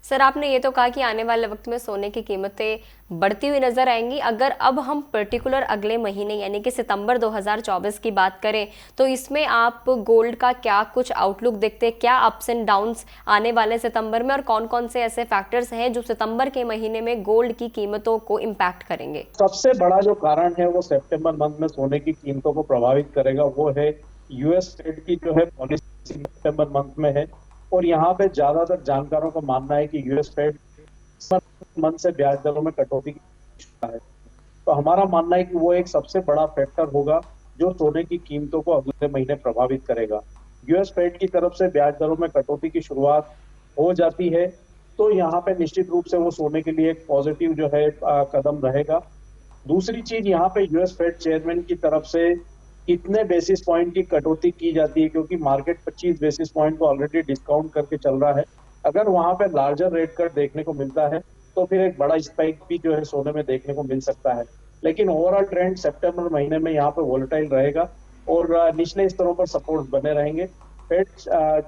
Sir, आपने ये तो कहा कि आने वाले वक्त में सोने की कीमतें बढ़ती हुई नजर आएंगी। अगर अब हम पर्टिकुलर अगले महीने यानी कि सितंबर 2024 की बात करें तो इसमें आप गोल्ड का क्या कुछ आउटलुक देखते हैं? क्या अप्स एंड डाउन्स आने वाले सितंबर में, और कौन कौन से ऐसे फैक्टर्स हैं जो सितंबर के महीने में गोल्ड की कीमतों को इम्पैक्ट करेंगे? सबसे बड़ा जो कारण है वो सितंबर मंथ में सोने की कीमतों को प्रभावित करेगा, वो है यूएस फेड की जो है पॉलिसी सितंबर मंथ में है। और यहाँ पे ज्यादातर जानकारों का मानना है कि यूएस फेड मंथ से ब्याज दरों में कटौती है। तो हमारा मानना है कि वो एक सबसे बड़ा फैक्टर होगा जो सोने की कीमतों को अगले महीने प्रभावित करेगा। यूएस फेड की तरफ से ब्याज दरों में कटौती की शुरुआत हो जाती है तो यहाँ पे निश्चित रूप से वो सोने के लिए एक पॉजिटिव जो है कदम रहेगा। दूसरी चीज, यहाँ पे यूएस फेड चेयरमैन की तरफ से कितने बेसिस पॉइंट की कटौती की जाती है, क्योंकि मार्केट 25 बेसिस पॉइंट को ऑलरेडी डिस्काउंट करके चल रहा है। अगर वहां पे लार्जर रेट कट देखने को मिलता है तो फिर एक बड़ा स्पाइक भी जो है सोने में देखने को मिल सकता है। लेकिन ओवरऑल ट्रेंड सितंबर महीने में यहाँ पे वोलेटाइल रहेगा और निचले स्तरों पर सपोर्ट बने रहेंगे। फेड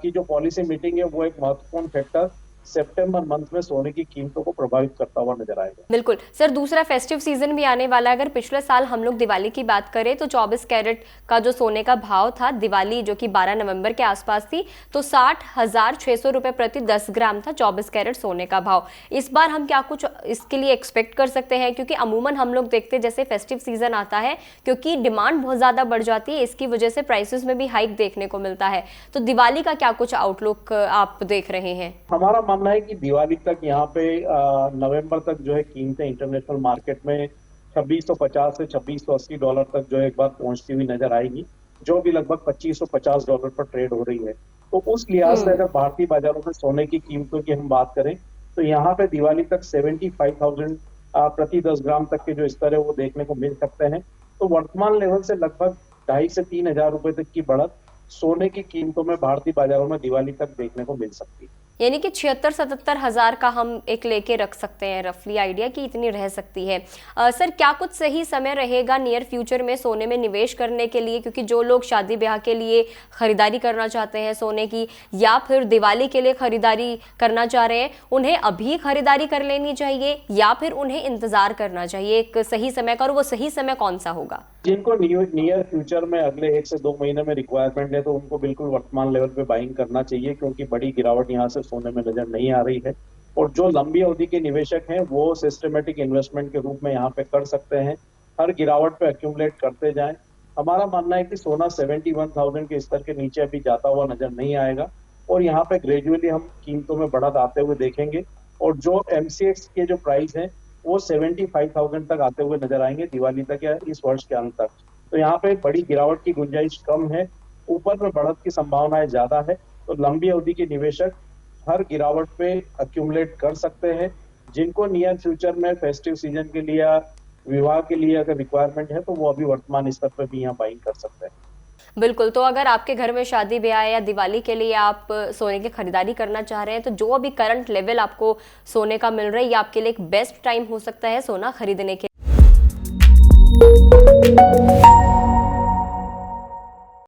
की जो पॉलिसी मीटिंग है वो एक महत्वपूर्ण फैक्टर सितंबर मंथ में सोने की कीमतों को प्रभावित करता हुआ नजर आएगा। बिल्कुल सर, दूसरा फेस्टिव सीजन भी आने वाला है। अगर पिछले साल हम लोग दिवाली की बात करें तो 24 कैरेट का जो सोने का भाव था, दिवाली जो कि 12 नवंबर के आसपास थी, तो 60,600 रुपए प्रति 10 ग्राम था 24 कैरेट सोने का भाव। इस बार हम क्या कुछ इसके लिए एक्सपेक्ट कर सकते हैं? क्योंकि अमूमन हम लोग देखते हैं जैसे फेस्टिव सीजन आता है, क्योंकि डिमांड बहुत ज्यादा बढ़ जाती है, इसकी वजह से प्राइसेस में भी हाइक देखने को मिलता है। तो दिवाली का क्या कुछ आउटलुक आप देख रहे हैं? हमारा मानना है कि दिवाली तक यहाँ पे नवंबर तक जो है कीमतें इंटरनेशनल मार्केट में 2650 से $2680 तक जो है एक बार पहुंचती हुई नजर आएगी, जो भी लगभग $2550 पर ट्रेड हो रही है। तो उस लिहाज से अगर भारतीय बाजारों में सोने की कीमतों की हम बात करें तो यहाँ पे दिवाली तक 75,000 प्रति 10 ग्राम तक के जो स्तर है वो देखने को मिल सकते हैं। तो वर्तमान लेवल से लगभग 2,500 से 3,000 रुपए तक की बढ़त सोने की कीमतों में भारतीय बाजारों में दिवाली तक देखने को मिल सकती है। यानी कि 76-77 हजार का हम एक लेके रख सकते हैं रफली आइडिया कि इतनी रह सकती है। सर, क्या कुछ सही समय रहेगा नियर फ्यूचर में सोने में निवेश करने के लिए? क्योंकि जो लोग शादी ब्याह के लिए खरीदारी करना चाहते हैं सोने की, या फिर दिवाली के लिए खरीदारी करना चाह रहे हैं, उन्हें अभी खरीदारी कर लेनी चाहिए या फिर उन्हें इंतजार करना चाहिए एक सही समय का? और वो सही समय कौन सा होगा? जिनको नियर फ्यूचर में अगले 1 से 2 महीने में रिक्वायरमेंट है तो उनको बिल्कुल वर्तमान लेवल पे बाइंग करना चाहिए, क्योंकि बड़ी गिरावट यहाँ से सोने में नजर नहीं आ रही है। और जो लंबी अवधि के निवेशक हैं वो सिस्टमेटिक इन्वेस्टमेंट के रूप में यहाँ पे कर सकते हैं, हर गिरावट पे एक्यूमुलेट करते जाएं। हमारा मानना है कि सोना 71,000 के स्तर के नीचे अभी जाता हुआ नजर नहीं आएगा और यहाँ पे ग्रेजुअली हम कीमतों में बढ़त आते हुए देखेंगे। और जो एमसीएक्स के जो प्राइस है वो 75,000 तक आते हुए नजर आएंगे दिवाली तक या इस वर्ष के अंत तक। तो यहाँ पे बड़ी गिरावट की गुंजाइश कम है, ऊपर में बढ़त की संभावनाएं ज्यादा है। तो लंबी अवधि के निवेशक हर गिरावट पे अक्यूमुलेट कर सकते हैं। जिनको नियर फ्यूचर में फेस्टिव सीजन के लिए, विवाह के लिए अगर रिक्वायरमेंट है तो वो अभी वर्तमान स्तर पर भी यहाँ बाइंग कर सकते हैं। बिल्कुल, तो अगर आपके घर में शादी ब्याह या दिवाली के लिए आप सोने की खरीदारी करना चाह रहे हैं तो जो अभी करंट लेवल आपको सोने का मिल रहा है, ये आपके लिए एक बेस्ट टाइम हो सकता है सोना खरीदने के लिए।